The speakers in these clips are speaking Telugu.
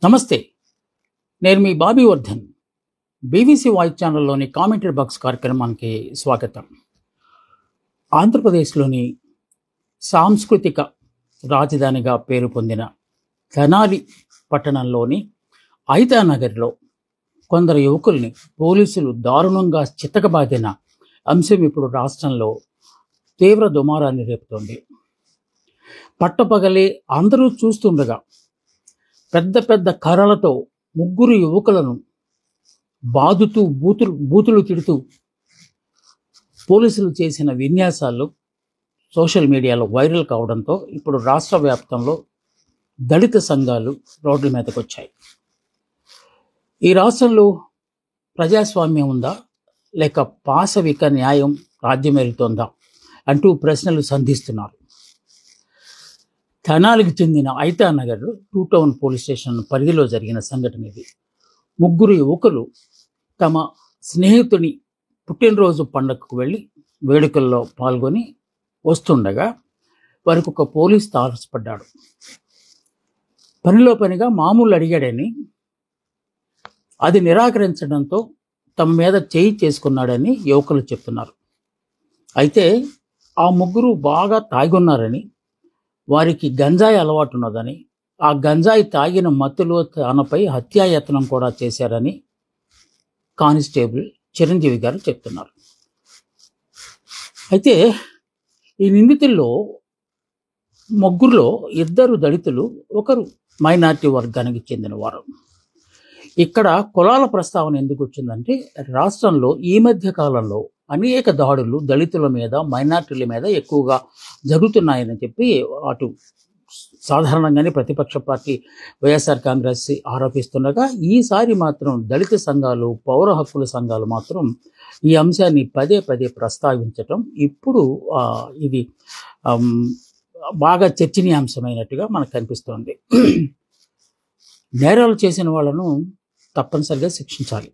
నమస్తే, నేను మీ బాబీ వర్ధన్. బీబీసీ వాయిస్ ఛానల్లోని కామెంటరీ బాక్స్ కార్యక్రమానికి స్వాగతం. ఆంధ్రప్రదేశ్లోని సాంస్కృతిక రాజధానిగా పేరు పొందిన తెనాలి పట్టణంలోని ఐతానగర్లో కొందరు యువకుల్ని పోలీసులు దారుణంగా చితకబాదిన అంశం ఇప్పుడు రాష్ట్రంలో తీవ్ర దుమారాన్ని రేపుతోంది. పట్టపగలే అందరూ చూస్తుండగా పెద్ద పెద్ద కర్రలతో ముగ్గురు యువకులను బాదుతూ బూతులు తిడుతూ పోలీసులు చేసిన విన్యాసాలు సోషల్ మీడియాలో వైరల్ కావడంతో ఇప్పుడు రాష్ట్ర వ్యాప్తంలో దళిత సంఘాలు రోడ్ల మీదకి వచ్చాయి. ఈ రాష్ట్రంలో ప్రజాస్వామ్యం ఉందా లేక పాశవిక న్యాయం రాజ్యమేలుతోందా అంటూ ప్రశ్నలు సంధిస్తున్నారు. తెనాలికి చెందిన ఐతానగర్ 2 టౌన్ పోలీస్ స్టేషన్ పరిధిలో జరిగిన సంఘటన ఇది. ముగ్గురు యువకులు తమ స్నేహితుని పుట్టినరోజు పండుగకు వెళ్ళి వేడుకల్లో పాల్గొని వస్తుండగా వారికి ఒక పోలీస్ తారసపడ్డాడు. పనిలో పనిగా మామూలు అడిగాడని, అది నిరాకరించడంతో తమ మీద చేయి చేసుకున్నాడని యువకులు చెప్తున్నారు. అయితే ఆ ముగ్గురు బాగా తాగున్నారని, వారికి గంజాయి అలవాటు ఉన్నదని, ఆ గంజాయి తాగిన మత్తులో తనపై హత్యాయత్నం కూడా చేశారని కానిస్టేబుల్ చిరంజీవి గారు చెప్తున్నారు. అయితే ఈ నిందితుల్లో ముగ్గురులో 2 దళితులు, ఒకరు మైనారిటీ వర్గానికి చెందినవారు. ఇక్కడ కులాల ప్రస్తావన ఎందుకు వచ్చిందంటే, రాష్ట్రంలో ఈ మధ్య కాలంలో అనేక దాడులు దళితుల మీద, మైనారిటీల మీద ఎక్కువగా జరుగుతున్నాయని చెప్పి అటు సాధారణంగానే ప్రతిపక్ష పార్టీ వైఎస్ఆర్ కాంగ్రెస్ ఆరోపిస్తుండగా, ఈసారి మాత్రం దళిత సంఘాలు, పౌర హక్కుల సంఘాలు మాత్రం ఈ అంశాన్ని పదే పదే ప్రస్తావించటం ఇప్పుడు ఇది బాగా చర్చనీయాంశమైనట్టుగా మనకు కనిపిస్తోంది. నేరాలు చేసిన వాళ్ళను తప్పనిసరిగా శిక్షించాలి.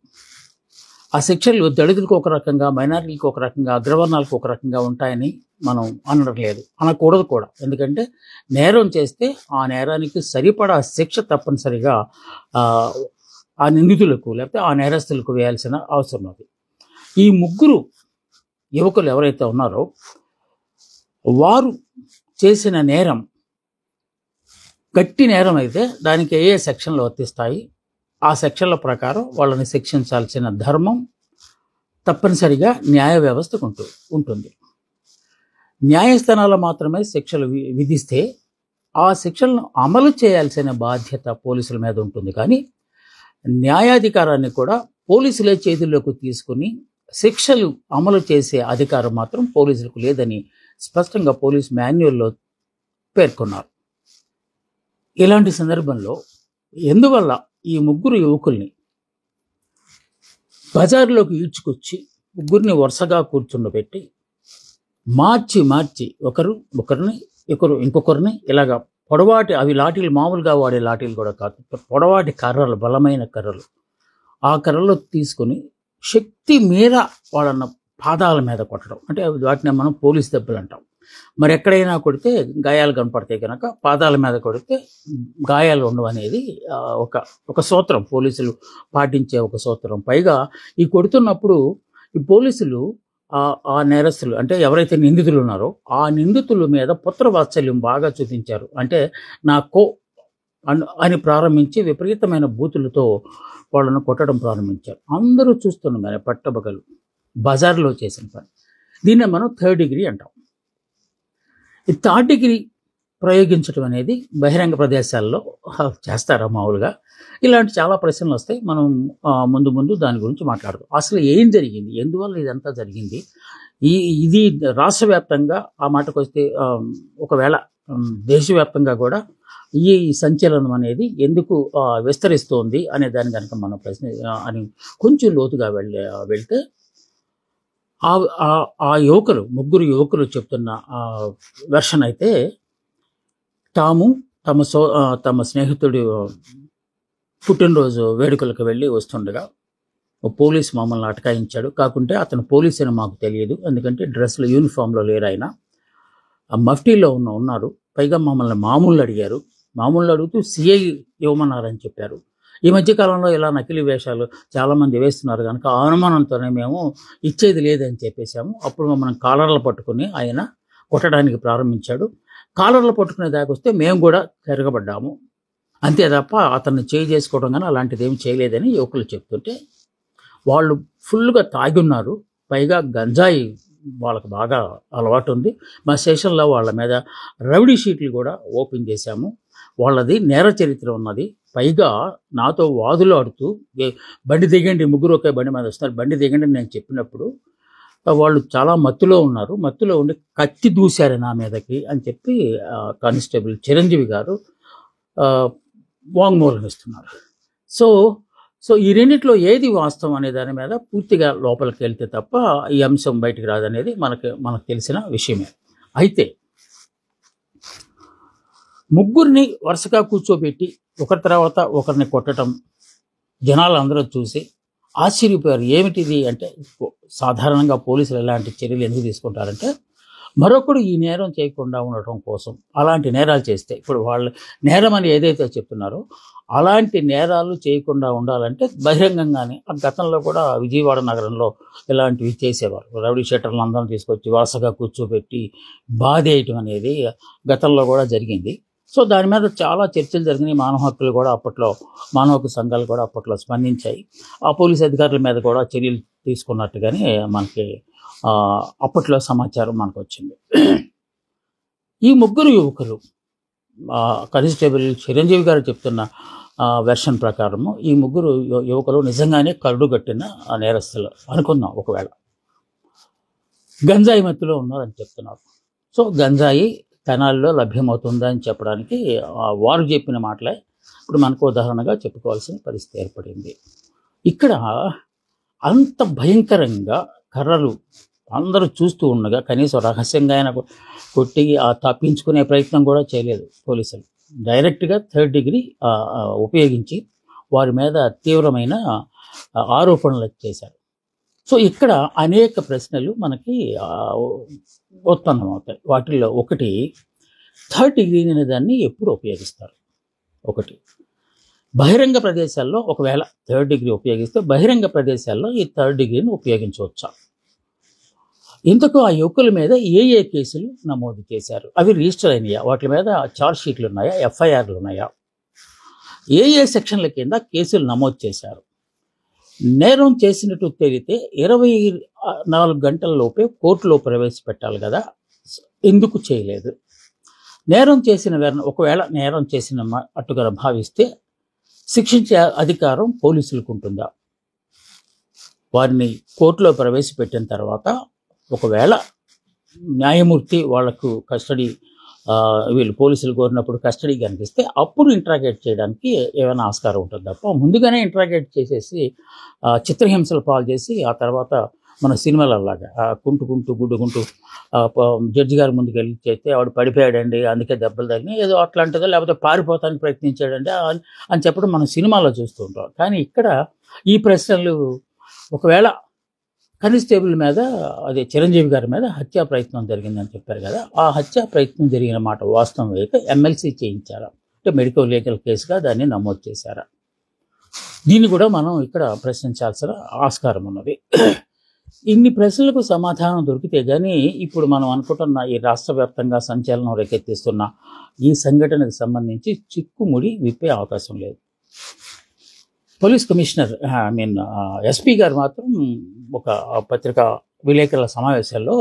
ఆ శిక్షలు దళితులకు ఒక రకంగా, మైనారిటీలకు ఒక రకంగా, అగ్రవర్ణాలకు ఒక రకంగా ఉంటాయని మనం అనడం లేదు, అనకూడదు కూడా. ఎందుకంటే నేరం చేస్తే ఆ నేరానికి సరిపడా శిక్ష తప్పనిసరిగా ఆ నిందితులకు లేకపోతే ఆ నేరస్తులకు వేయాల్సిన అవసరం ఉంది. ఈ ముగ్గురు యువకులు ఎవరైతే ఉన్నారో వారు చేసిన నేరం గట్టి నేరం అయితే దానికి ఏ సెక్షన్లు వర్తిస్తాయి, ఆ సెక్షన్ల ప్రకారం వాళ్ళని శిక్షించాల్సిన ధర్మం తప్పనిసరిగా న్యాయ వ్యవస్థకు ఉంటుంది. న్యాయస్థానాలు మాత్రమే శిక్షలు విధిస్తే ఆ శిక్షలను అమలు చేయాల్సిన బాధ్యత పోలీసుల మీద ఉంటుంది. కానీ న్యాయాధికారాన్ని కూడా పోలీసులే చేతుల్లోకి తీసుకుని శిక్షలు అమలు చేసే అధికారం మాత్రం పోలీసులకు లేదని స్పష్టంగా పోలీస్ మాన్యువల్లో పేర్కొన్నారు. ఇలాంటి సందర్భంలో ఎందువల్ల ఈ ముగ్గురు యువకుల్ని బజార్లోకి ఈడ్చుకొచ్చి ముగ్గురిని వరుసగా కూర్చుండబెట్టి మార్చి ఒకరిని ఇంకొకరిని ఇలాగా పొడవాటి, అవి లాఠీలు మామూలుగా వాడే లాఠీలు కూడా కాదు, పొడవాటి కర్రలు, బలమైన కర్రలు, ఆ కర్రలు తీసుకుని శక్తి మీర వాళ్ళన్న పాదాల మీద కొట్టడం, అంటే వాటిని మనం పోలీస్ దెబ్బలు అంటాం. మరి ఎక్కడైనా కొడితే గాయాలు కనపడతాయి కనుక పాదాల మీద కొడితే గాయాలు ఉండవు అనేది ఒక సూత్రం, పోలీసులు పాటించే ఒక సూత్రం. పైగా ఈ కొడుతున్నప్పుడు ఈ పోలీసులు ఆ నేరస్తులు, అంటే ఎవరైతే నిందితులు ఉన్నారో ఆ నిందితుల మీద పుత్రవాత్సల్యం బాగా చూపించారు. అంటే అని ప్రారంభించి విపరీతమైన బూతులతో వాళ్ళను కొట్టడం ప్రారంభించారు. అందరూ చూస్తుండగానే పట్టబగలు బజార్లో చేసిన పని. దీన్ని మనం 3rd డిగ్రీ అంటాం. ఈ 3rd డిగ్రీ ప్రయోగించడం అనేది బహిరంగ ప్రదేశాల్లో చేస్తారా మామూలుగా? ఇలాంటి చాలా ప్రశ్నలు వస్తాయి. మనం ముందు దాని గురించి మాట్లాడదాం. అసలు ఏం జరిగింది, ఎందువల్ల ఇదంతా జరిగింది, ఇది రాష్ట్ర వ్యాప్తంగా ఆ మాటకు వస్తే ఒకవేళ దేశవ్యాప్తంగా కూడా ఈ సంచలనం అనేది ఎందుకు విస్తరిస్తోంది అనే దాని కనుక మనం అని కొంచెం లోతుగా వెళ్తే ఆ ముగ్గురు యువకులు చెప్తున్న వెర్షన్ అయితే, తమ స్నేహితుడి పుట్టినరోజు వేడుకలకు వెళ్ళి వస్తుండగా పోలీస్ మమ్మల్ని అటకాయించాడు. కాకుంటే అతను పోలీస్ అని మాకు తెలియదు, ఎందుకంటే యూనిఫామ్లో లేరు, ఆయన మఫ్టీలో ఉన్నారు. పైగా మమ్మల్ని మామూలు అడిగారు, మామూలు అడుగుతూ సిఐ ఇవ్వమన్నారని చెప్పారు. ఈ మధ్యకాలంలో ఇలా నకిలీ వేషాలు చాలామంది వేస్తున్నారు కనుక ఆ అనుమానంతోనే మేము ఇచ్చేది లేదని చెప్పేశాము. అప్పుడు మనం కాలర్లు పట్టుకుని ఆయన కొట్టడానికి ప్రారంభించాడు. కాలర్లు పట్టుకునే దాకా వస్తే మేము కూడా తిరగబడ్డాము. అంతే తప్ప అతన్ని చేయి చేసుకోవడం కానీ అలాంటిది ఏమి చేయలేదని యువకులు చెప్తుంటే, వాళ్ళు ఫుల్గా తాగి ఉన్నారు. పైగా గంజాయి వాళ్ళకి బాగా అలవాటు ఉంది. మా స్టేషన్లో వాళ్ళ మీద రౌడీ షీట్లు కూడా ఓపెన్ చేశాము. వాళ్ళది నేర చరిత్ర ఉన్నది. పైగా నాతో వాదులు ఆడుతూ బండి దిగండి, ముగ్గురు ఒకే బండి మీద వస్తున్నారు, బండి దిగండి నేను చెప్పినప్పుడు వాళ్ళు చాలా మత్తులో ఉన్నారు. మత్తులో ఉండి కత్తి దూశారు నా మీదకి అని చెప్పి కానిస్టేబుల్ చిరంజీవి గారు వాంగ్మూలం ఇస్తున్నారు. సో ఈ రెండిట్లో ఏది వాస్తవం అనే దాని మీద పూర్తిగా లోపలికి వెళ్తే తప్ప ఈ అంశం బయటికి రాదనేది మనకు తెలిసిన విషయమే. అయితే ముగ్గురిని వరుసగా కూర్చోబెట్టి ఒకరి తర్వాత ఒకరిని కొట్టడం జనాలు అందరూ చూసి ఆశ్చర్యపోయారు. ఏమిటిది అంటే, సాధారణంగా పోలీసులు ఎలాంటి చర్యలు ఎందుకు తీసుకుంటారంటే, మరొకడు ఈ నేరం చేయకుండా ఉండటం కోసం. అలాంటి నేరాలు చేస్తే, ఇప్పుడు వాళ్ళు నేరం అని ఏదైతే చెప్తున్నారో అలాంటి నేరాలు చేయకుండా ఉండాలంటే బహిరంగంగానే, ఆ గతంలో కూడా విజయవాడ నగరంలో ఇలాంటివి చేసేవారు. రౌడీ షీటర్లు అందరం తీసుకొచ్చి వరుసగా కూర్చోబెట్టి బాధేయటం అనేది గతంలో కూడా జరిగింది. సో దాని మీద చాలా చర్చలు జరిగినాయి. మానవ హక్కులు కూడా అప్పట్లో, మానవ హక్కు సంఘాలు కూడా అప్పట్లో స్పందించాయి. ఆ పోలీస్ అధికారుల మీద కూడా చర్యలు తీసుకున్నట్టుగానే మనకి అప్పట్లో సమాచారం మనకు వచ్చింది. ఈ ముగ్గురు యువకులు, కానిస్టేబుల్ చిరంజీవి గారు చెప్తున్న వెర్షన్ ప్రకారము ఈ ముగ్గురు యువకులు నిజంగానే కరుడుగట్టిన నేరస్తులు అనుకుందాం. ఒకవేళ గంజాయి మత్తులో ఉన్నారని చెప్తున్నారు. సో గంజాయి తెనాలిలో లభ్యమవుతుందని చెప్పడానికి వారు చెప్పిన మాటలే ఇప్పుడు మనకు ఉదాహరణగా చెప్పుకోవాల్సిన పరిస్థితి ఏర్పడింది. ఇక్కడ అంత భయంకరంగా కర్రలు అందరూ చూస్తూ ఉండగా కనీసం రహస్యంగా ఆయన కొట్టి తప్పించుకునే ప్రయత్నం కూడా చేయలేదు పోలీసులు. డైరెక్ట్గా 3rd డిగ్రీ ఉపయోగించి వారి మీద తీవ్రమైన ఆరోపణలు చేశారు. సో ఇక్కడ అనేక ప్రశ్నలు మనకి ఉత్పన్నమవుతాయి. వాటిల్లో ఒకటి, 3rd డిగ్రీ అనే దాన్ని ఎప్పుడు ఉపయోగిస్తారు? ఒకటి, బహిరంగ ప్రదేశాల్లో ఒకవేళ 3rd డిగ్రీ ఉపయోగిస్తే బహిరంగ ప్రదేశాల్లో ఈ 3rd డిగ్రీని ఉపయోగించవచ్చా? ఇంతకు ఆ యువకుల మీద ఏ కేసులు నమోదు చేశారు? అవి రిజిస్టర్ అయినాయా? వాటి మీద ఛార్జ్ షీట్లు ఉన్నాయా? ఎఫ్ఐఆర్లు ఉన్నాయా? ఏ సెక్షన్ల కింద కేసులు నమోదు చేశారు? నేరం చేసినట్టు తేలితే 24 గంటలలోపే కోర్టులో ప్రవేశపెట్టాలి కదా, ఎందుకు చేయలేదు? నేరం చేసిన వారిని ఒకవేళ నేరం చేసిన అట్టుగా భావిస్తే శిక్షించే అధికారం పోలీసులకు ఉంటుందా? వారిని కోర్టులో ప్రవేశపెట్టిన తర్వాత ఒకవేళ న్యాయమూర్తి వాళ్లకు కస్టడీ, వీళ్ళు పోలీసులు కోరినప్పుడు కస్టడీ కనిపిస్తే అప్పుడు ఇంట్రాగేట్ చేయడానికి ఏమైనా ఆస్కారం ఉంటుంది తప్ప ముందుగానే ఇంట్రాగేట్ చేసేసి చిత్రహింసలు పాలు చేసి ఆ తర్వాత మన సినిమాలలాగా కుంటుకుంటూ గుడ్డుకుంటూ జడ్జి గారి ముందుకు వెళ్ళి చేస్తే ఆవిడ పడిపోయాడండి అందుకే దెబ్బలు తగినాయి ఏదో అట్లాంటిదో, లేకపోతే పారిపోతానికి ప్రయత్నించాడండి అని చెప్పడం మనం సినిమాలో చూస్తూ ఉంటాం. కానీ ఇక్కడ ఈ ప్రశ్నలు, ఒకవేళ కానిస్టేబుల్ మీద, అదే చిరంజీవి గారి మీద హత్యా ప్రయత్నం జరిగిందని చెప్పారు కదా, ఆ హత్యా ప్రయత్నం జరిగిన మాట వాస్తవం అయితే ఎమ్మెల్సీ చేయించారా, అంటే మెడికల్ లీగల్ కేసుగా దాన్ని నమోదు చేశారా? దీన్ని కూడా మనం ఇక్కడ ప్రశ్నించాల్సిన ఆస్కారం ఉన్నది. ఇన్ని ప్రశ్నలకు సమాధానం దొరికితే కానీ ఇప్పుడు మనం అనుకుంటున్న ఈ రాష్ట్ర వ్యాప్తంగా సంచలనం రేకెత్తిస్తున్న ఈ సంఘటనకు సంబంధించి చిక్కుముడి విప్పే అవకాశం లేదు. పోలీస్ కమిషనర్ ఎస్పీ గారు మాత్రం ఒక పత్రికా విలేకరుల సమావేశాల్లో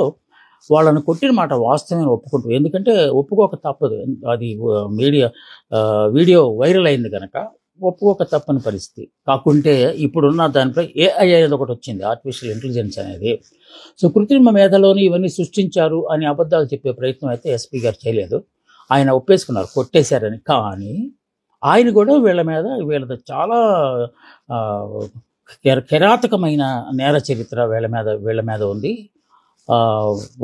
వాళ్ళను కొట్టిన మాట వాస్తవమే ఒప్పుకుంటూ, ఎందుకంటే ఒప్పుకోక తప్పదు, అది వీడియో వైరల్ అయింది కనుక ఒప్పుకోక తప్పని పరిస్థితి. కాకుంటే ఇప్పుడున్న దానిపై AI అనేది ఒకటి వచ్చింది, ఆర్టిఫిషియల్ ఇంటెలిజెన్స్ అనేది. సో కృత్రిమ మేధలోని ఇవన్నీ సృష్టించారు అని అబద్ధాలు చెప్పే ప్రయత్నం అయితే ఎస్పీ గారు చేయలేదు. ఆయన ఒప్పేసుకున్నారు కొట్టేశారని. కానీ ఆయన కూడా వీళ్ళది చాలా కిరాతకమైన నేర చరిత్ర వీళ్ళ మీద ఉంది.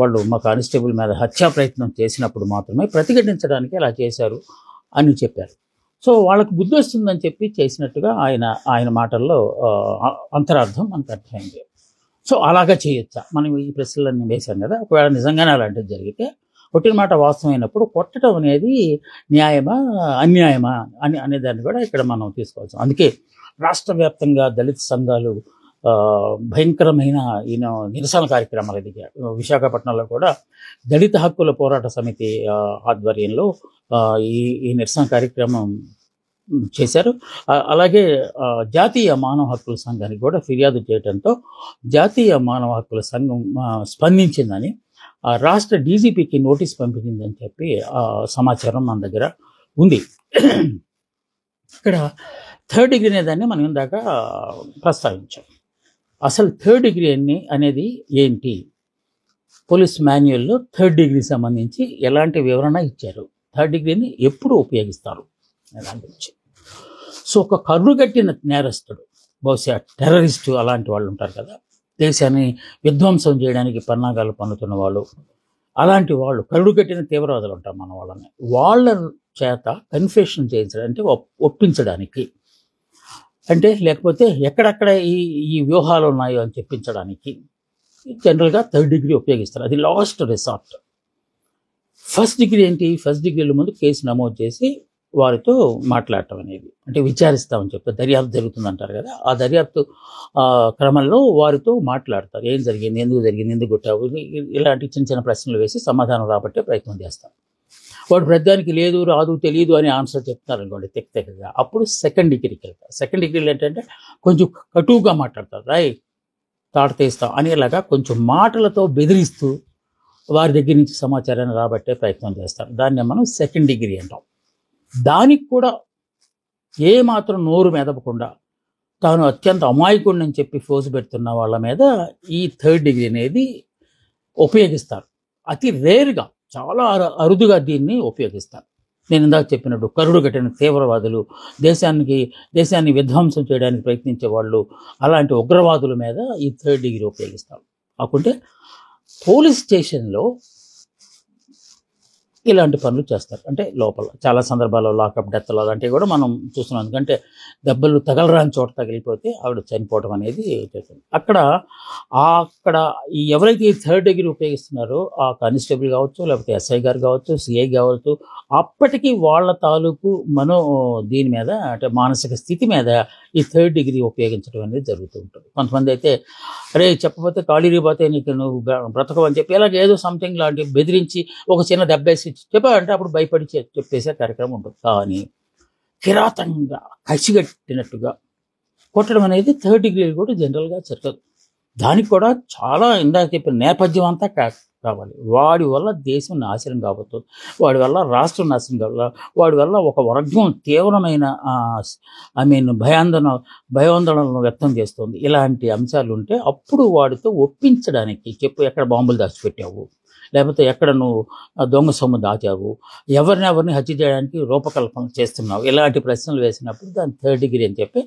వాళ్ళు మా కానిస్టేబుల్ మీద హత్యా ప్రయత్నం చేసినప్పుడు మాత్రమే ప్రతిఘటించడానికి అలా చేశారు అని చెప్పారు. సో వాళ్ళకు బుద్ధి వస్తుందని చెప్పి చేసినట్టుగా ఆయన మాటల్లో అంతరార్థం మనకు అర్థమైంది. సో అలాగా చేయొచ్చా? మనం ఈ ప్రశ్నలన్నీ వేశాం కదా, ఒకవేళ నిజంగానే అలాంటిది జరిగితే కొట్టిన మాట వాస్తవమైనప్పుడు కొట్టడం అనేది న్యాయమా అన్యాయమా అనే దాన్ని కూడా ఇక్కడ మనం తీసుకోవచ్చు. అందుకే రాష్ట్ర వ్యాప్తంగా దళిత సంఘాలు భయంకరమైన నిరసన కార్యక్రమాలు దిగారు. విశాఖపట్నంలో కూడా దళిత హక్కుల పోరాట సమితి ఆధ్వర్యంలో ఈ నిరసన కార్యక్రమం చేశారు. అలాగే జాతీయ మానవ హక్కుల సంఘానికి కూడా ఫిర్యాదు చేయడంతో జాతీయ మానవ హక్కుల సంఘం స్పందించిందని, రాష్ట్ర డీజీపీకి నోటీస్ పంపించిందని చెప్పి సమాచారం మన దగ్గర ఉంది. ఇక్కడ థర్డ్ డిగ్రీ అనేదాన్ని మనం ఇందాక ప్రస్తావించాం. అసలు థర్డ్ డిగ్రీ అనేది ఏంటి? పోలీస్ మాన్యువల్లో థర్డ్ డిగ్రీ సంబంధించి ఎలాంటి వివరణ ఇచ్చారు, థర్డ్ డిగ్రీని ఎప్పుడు ఉపయోగిస్తారు దాని గురించి. సో ఒక కర్రుగట్టిన నేరస్తుడు, బహుశా టెర్రరిస్టు అలాంటి వాళ్ళు ఉంటారు కదా, దేశాన్ని విధ్వంసం చేయడానికి పన్నాగాలు పన్నుతున్న వాళ్ళు, అలాంటి వాళ్ళు కరుడుగట్టిన తీవ్రవాదులు ఉంటారు మన వాళ్ళని, వాళ్ళ చేత కన్ఫెషన్ చేయించడానికి, అంటే ఒప్పించడానికి, అంటే లేకపోతే ఎక్కడెక్కడ ఈ వ్యూహాలు ఉన్నాయో అని చెప్పించడానికి జనరల్గా థర్డ్ డిగ్రీ ఉపయోగిస్తారు. అది లాస్ట్ రిసార్ట్. ఫస్ట్ డిగ్రీ ఏంటి? ఫస్ట్ డిగ్రీల ముందు కేసు నమోదు చేసి వారితో మాట్లాడటం అనేది, అంటే విచారిస్తామని చెప్తారు. దర్యాప్తు జరుగుతుందంటారు కదా, ఆ దర్యాప్తు క్రమంలో వారితో మాట్లాడతారు. ఏం జరిగింది, ఎందుకు జరిగింది, ఎందుకు కొట్టావు, ఇలాంటి చిన్న చిన్న ప్రశ్నలు వేసి సమాధానం రాబట్టే ప్రయత్నం చేస్తారు. వాడు ప్రతిదానికి లేదు, రాదు, తెలియదు అని ఆన్సర్ చెప్తున్నారు అనుకోండి తెక్కగా, అప్పుడు సెకండ్ డిగ్రీకి వెళ్తారు. సెకండ్ డిగ్రీలు ఏంటంటే కొంచెం కటువుగా మాట్లాడతారు. తాట తీస్తాం అనేలాగా కొంచెం మాటలతో బెదిరిస్తూ వారి దగ్గర నుంచి సమాచారాన్ని రాబట్టే ప్రయత్నం చేస్తారు. దాన్ని మనం సెకండ్ డిగ్రీ అంటాం. దానికి కూడా ఏమాత్రం నోరు మెదపకుండా తాను అత్యంత అమాయకుడిని చెప్పి ఫోర్స్ పెడుతున్న వాళ్ళ మీద ఈ థర్డ్ డిగ్రీ అనేది ఉపయోగిస్తారు. అతి రేర్గా, చాలా అరుదుగా దీన్ని ఉపయోగిస్తారు. నేను ఇందాక చెప్పినట్టు కరుడు కట్టిన తీవ్రవాదులు, దేశాన్ని విధ్వంసం చేయడానికి ప్రయత్నించే వాళ్ళు, అలాంటి ఉగ్రవాదుల మీద ఈ థర్డ్ డిగ్రీ ఉపయోగిస్తారు. కాకుంటే పోలీస్ స్టేషన్లో ఇలాంటి పనులు చేస్తారు. అంటే లోపల చాలా సందర్భాల్లో లాకప్ డెత్లు అలాంటివి కూడా మనం చూస్తున్నాం. ఎందుకంటే దెబ్బలు తగలరాని చోట తగిలిపోతే ఆవిడ చనిపోవడం అనేది చేస్తుంది. అక్కడ ఎవరైతే ఈ థర్డ్ డిగ్రీ ఉపయోగిస్తున్నారో ఆ కానిస్టేబుల్ కావచ్చు, లేకపోతే ఎస్ఐ గారు కావచ్చు, సిఐ కావచ్చు, అప్పటికి వాళ్ళ తాలూకు దీని మీద, అంటే మానసిక స్థితి మీద ఈ థర్డ్ డిగ్రీ ఉపయోగించడం అనేది జరుగుతూ ఉంటుంది. కొంతమంది అయితే అరే చెప్పకపోతే కాళీరిపోతే నీకు నువ్వు బ్రతకవు అని చెప్పి ఇలాగ ఏదో సంథింగ్ లాంటి బెదిరించి ఒక చిన్న దెబ్బేసి చెప్పాలంటే అప్పుడు భయపడి చెప్పేసే కార్యక్రమం ఉంటుంది. కానీ కిరాతంగా కసిగట్టినట్టుగా కొట్టడం అనేది థర్డ్ డిగ్రీ కూడా జనరల్గా జరగదు. దానికి కూడా చాలా ఇందాక చెప్పిన నేపథ్యం అంతా కావాలి. వాడి వల్ల దేశం నాశనం కాబోతుంది, వాడి వల్ల రాష్ట్రం నాశనం కావాలి, వాడి వల్ల ఒక వర్గం తీవ్రమైన భయాందోళనను వ్యక్తం చేస్తుంది. ఇలాంటి అంశాలు ఉంటే అప్పుడు వాడితో ఒప్పించడానికి చెప్పు, ఎక్కడ బాంబులు దాచిపెట్టావు, లేకపోతే ఎక్కడ నువ్వు దొంగ సొమ్ము దాచావు, ఎవరిని హత్య చేయడానికి రూపకల్పన చేస్తున్నావు, ఇలాంటి ప్రశ్నలు వేసినప్పుడు దాని థర్డ్ డిగ్రీ అని చెప్పి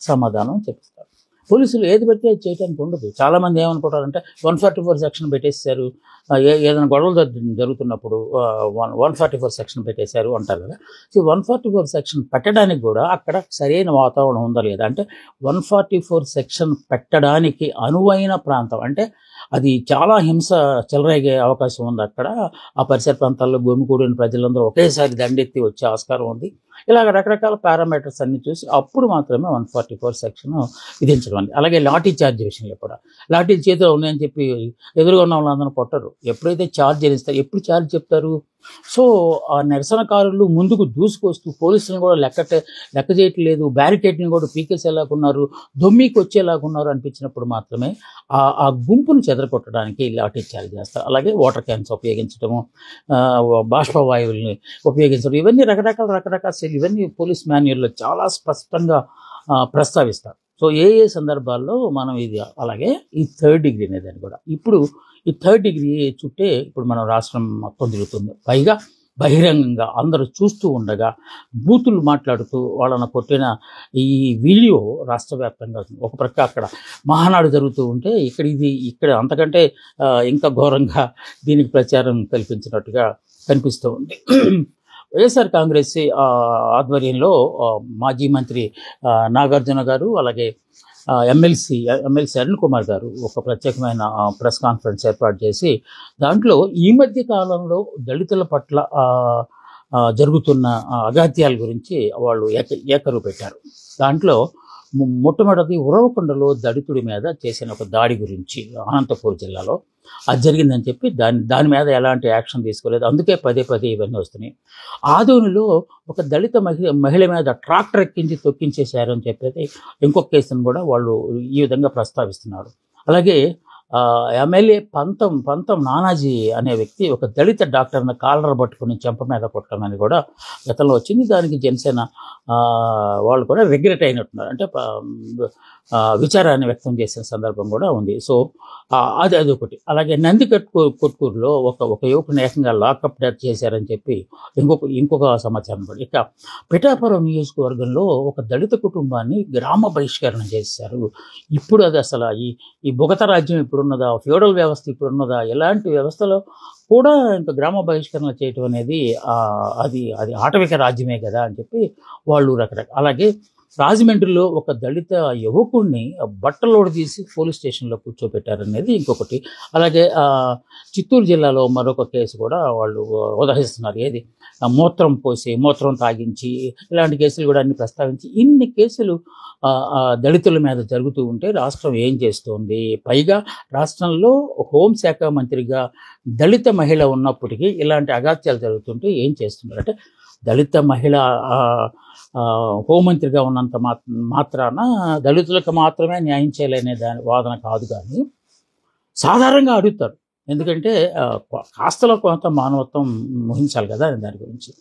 సమాధానం చెప్పిస్తారు. పోలీసులు ఏది పెడితే అది చేయడానికి ఉండదు. చాలామంది ఏమనుకుంటారంటే 144 సెక్షన్ పెట్టేశారు, ఏదైనా గొడవలు జరుగుతున్నప్పుడు 144 సెక్షన్ పెట్టేశారు అంటారు కదా. సో 144 సెక్షన్ పెట్టడానికి కూడా అక్కడ సరైన వాతావరణం ఉందా లేదా, అంటే 144 సెక్షన్ పెట్టడానికి అనువైన ప్రాంతం, అంటే అది చాలా హింస చెలరేగే అవకాశం ఉంది అక్కడ. ఆ పరిసర ప్రాంతాల్లో గుమికూడిన ప్రజలందరూ ఒకేసారి దండెత్తి వచ్చే ఆస్కారం ఉంది. ఇలాగ రకరకాల పారామీటర్స్ అన్ని చూసి అప్పుడు మాత్రమే 144 సెక్షన్ విధించడం అండి. అలాగే లాఠీ చార్జ్ విషయంలో కూడా లాఠీ చేతిలో ఉన్నాయని చెప్పి ఎదురుగా ఉన్న వాళ్ళందరూ కొట్టరు. ఎప్పుడైతే ఛార్జ్ చేస్తారు, ఎప్పుడు ఛార్జ్ చెప్తారు. సో ఆ నిరసనకారులు ముందుకు దూసుకొస్తూ పోలీసులను కూడా లెక్క చేయట్లేదు, బ్యారికేడ్ని కూడా పీకేసేలాగున్నారు, దొమ్మికి వచ్చేలాగున్నారు అనిపించినప్పుడు మాత్రమే ఆ గుంపును చెదరగొట్టడానికి లాఠీ చార్జ్ చేస్తారు. అలాగే వాటర్ క్యాన్స్ ఉపయోగించడము, బాష్పవాయువుల్ని ఉపయోగించడం, ఇవన్నీ రకరకాల ఇవన్నీ పోలీస్ మాన్యువల్లో చాలా స్పష్టంగా ప్రస్తావిస్తారు. సో ఏ సందర్భాల్లో మనం ఇది, అలాగే ఈ థర్డ్ డిగ్రీ అనేదాన్ని కూడా ఇప్పుడు ఈ థర్డ్ డిగ్రీ చుట్టే ఇప్పుడు మనం రాష్ట్రం మొత్తం తిరుగుతుంది. పైగా బహిరంగంగా అందరూ చూస్తూ ఉండగా బూతులు మాట్లాడుతూ వాళ్ళని కొట్టిన ఈ వీడియో రాష్ట్ర వ్యాప్తంగా ఒక ప్రక్క అక్కడ మహానాడు జరుగుతూ ఉంటే ఇక్కడ అంతకంటే ఇంకా ఘోరంగా దీనికి ప్రచారం కల్పించినట్టుగా కనిపిస్తూ ఉంది. వైఎస్ఆర్ కాంగ్రెస్ ఆధ్వర్యంలో మాజీ మంత్రి నాగార్జున గారు, అలాగే ఎమ్మెల్సీ అరుణ్ కుమార్ గారు ఒక ప్రత్యేకమైన ప్రెస్ కాన్ఫరెన్స్ ఏర్పాటు చేసి దాంట్లో ఈ మధ్య కాలంలో దళితుల పట్ల జరుగుతున్న అగాత్యాల గురించి వాళ్ళు ఏకరువు పెట్టారు. దాంట్లో మొట్టమొదటి ఉరవకొండలో దళితుడి మీద చేసిన ఒక దాడి గురించి అనంతపూర్ జిల్లాలో అది జరిగిందని చెప్పి దాని మీద ఎలాంటి యాక్షన్ తీసుకోలేదు. అందుకే పదే ఇవన్నీ వస్తున్నాయి. ఆదోనిలో ఒక దళిత మహిళ మీద ట్రాక్టర్ ఎక్కించి తొక్కించేశారని చెప్పేది ఇంకొక కేసును కూడా వాళ్ళు ఈ విధంగా ప్రస్తావిస్తున్నారు. అలాగే ఎమ్మెల్యే పంతం నానాజీ అనే వ్యక్తి ఒక దళిత డాక్టర్ని కాలర్ పట్టుకుని చెంప మీద కొట్టమని కూడా గతంలో వచ్చింది. దానికి జనసేన వాళ్ళు కూడా రిగ్రెట్ అయినట్టున్నారు, అంటే విచారాన్ని వ్యక్తం చేసిన సందర్భం కూడా ఉంది. సో అది ఒకటి. అలాగే కొట్కూరులో ఒక యువకుని ఏకంగా లాకప్ డెత్ చేశారని చెప్పి ఇంకొక సమాచారం కూడా. ఇక పిఠాపురం నియోజకవర్గంలో ఒక దళిత కుటుంబాన్ని గ్రామ బహిష్కరణ చేశారు. ఇప్పుడు అది అసలు ఈ బుగత రాజ్యం ఇప్పుడున్నదా, ఫ్యూడల్ వ్యవస్థ ఇప్పుడున్నదా, ఎలాంటి వ్యవస్థలో కూడా ఇంకా గ్రామ బహిష్కరణ చేయటం అనేది అది ఆటవిక రాజ్యమే కదా అని చెప్పి వాళ్ళు రకరకాల. అలాగే రాజమండ్రిలో ఒక దళిత యువకుడిని బట్టలోడు తీసి పోలీస్ స్టేషన్లో కూర్చోబెట్టారనేది ఇంకొకటి. అలాగే చిత్తూరు జిల్లాలో మరొక కేసు కూడా వాళ్ళు ఉదహరిస్తున్నారు. ఏది మూత్రం తాగించి ఇలాంటి కేసులు కూడా అన్ని ప్రస్తావించి ఇన్ని కేసులు దళితుల మీద జరుగుతూ ఉంటే రాష్ట్రం ఏం చేస్తోంది? పైగా రాష్ట్రంలో హోంశాఖ మంత్రిగా దళిత మహిళ ఉన్నప్పటికీ ఇలాంటి అగాత్యాలు జరుగుతుంటే ఏం చేస్తున్నారు? అంటే దళిత మహిళ హోంమంత్రిగా ఉన్నంత మాత్రాన దళితులకు మాత్రమే న్యాయం చేయలేనే దాని వాదన కాదు, కానీ సాధారణంగా అడుగుతారు. ఎందుకంటే కాస్తలో కొంత మానవత్వం ముహించాలి కదా దాని గురించి.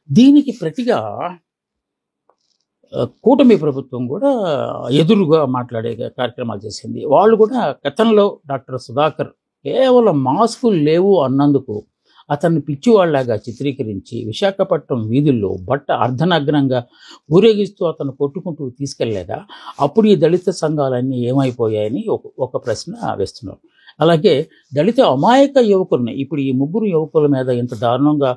దీనికి ప్రతిగా కూటమి ప్రభుత్వం కూడా ఎదురుగా మాట్లాడే కార్యక్రమాలు చేసింది. వాళ్ళు కూడా గతంలో డాక్టర్ సుధాకర్ కేవలం మాస్కులు లేవు అన్నందుకు అతన్ని పిచ్చివాళ్లాగా చిత్రీకరించి విశాఖపట్నం వీధుల్లో అర్ధనగ్నంగా ఊరేగిస్తూ అతను కొట్టుకుంటూ తీసుకెళ్లేదా? అప్పుడు ఈ దళిత సంఘాలన్నీ ఏమైపోయాయని ఒక ప్రశ్న వేస్తున్నారు. అలాగే దళిత అమాయక యువకుల్ని ఇప్పుడు ఈ ముగ్గురు యువకుల మీద ఇంత దారుణంగా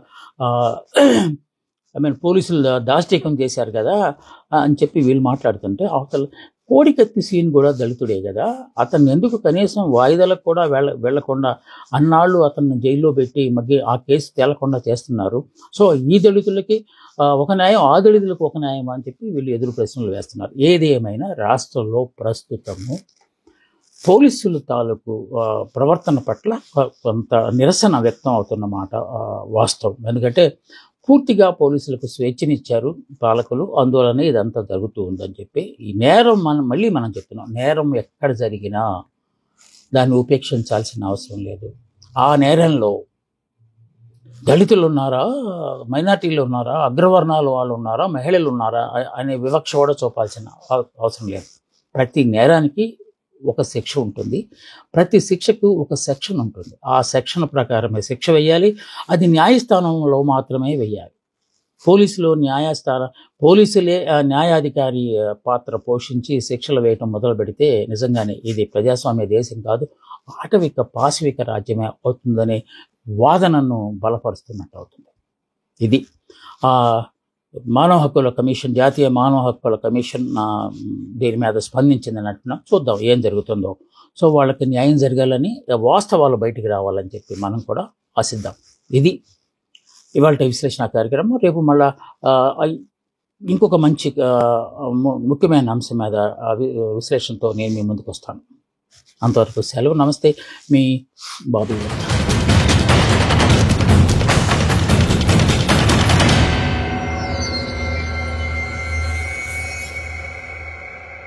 పోలీసులు దాష్టీకం చేశారు కదా అని చెప్పి వీళ్ళు మాట్లాడుతుంటే అవతల కోడికత్తి సీన్ కూడా దళితుడే కదా, అతన్ని ఎందుకు కనీసం వాయిదాలకు కూడా వెళ్లకుండా అన్నాళ్ళు అతన్ని జైల్లో పెట్టి ఆ కేసు తేలకుండా చేస్తున్నారు? సో ఈ దళితులకి ఒక న్యాయం, ఆ దళితులకు ఒక న్యాయం అని చెప్పి వీళ్ళు ఎదురు ప్రశ్నలు వేస్తున్నారు. ఏది ఏమైనా రాష్ట్రంలో ప్రస్తుతము పోలీసుల తాలూకు ప్రవర్తన పట్ల కొంత నిరసన వ్యక్తం అవుతున్నమాట వాస్తవం. ఎందుకంటే పూర్తిగా పోలీసులకు స్వేచ్ఛనిచ్చారు పాలకులు, అందువలనే ఇదంతా జరుగుతూ ఉందని చెప్పి ఈ నేరం మనం చెప్తున్నాం. నేరం ఎక్కడ జరిగినా దాన్ని ఉపేక్షించాల్సిన అవసరం లేదు. ఆ నేరంలో దళితులు ఉన్నారా, మైనార్టీలు ఉన్నారా, అగ్రవర్ణాల వాళ్ళు ఉన్నారా, మహిళలు ఉన్నారా అనే వివక్ష కూడా చూపాల్సిన అవసరం లేదు. ప్రతి నేరానికి ఒక శిక్ష ఉంటుంది, ప్రతి శిక్షకు ఒక సెక్షన్ ఉంటుంది. ఆ సెక్షన్ ప్రకారమే శిక్ష వేయాలి. అది న్యాయస్థానంలో మాత్రమే వేయాలి. పోలీసులే న్యాయాధికారి పాత్ర పోషించి శిక్షలు వేయటం మొదలు పెడితే నిజంగానే ఇది ప్రజాస్వామ్య దేశం కాదు, పాశవిక రాజ్యమే అవుతుందనే వాదనను బలపరుస్తున్నట్టు అవుతుంది. ఇది మానవ హక్కుల కమిషన్, జాతీయ మానవ హక్కుల కమిషన్ దీని మీద స్పందించిందని అంటున్నాం. చూద్దాం ఏం జరుగుతుందో. సో వాళ్ళకి న్యాయం జరగాలని, వాస్తవాలు బయటికి రావాలని చెప్పి మనం కూడా ఆశిద్దాం. ఇది ఇవాళ విశ్లేషణ కార్యక్రమం. రేపు మళ్ళా ఇంకొక మంచి ముఖ్యమైన అంశం మీద విశ్లేషణతో నేను మీ ముందుకు వస్తాను. అంతవరకు సెలవు. నమస్తే, మీ బాబు.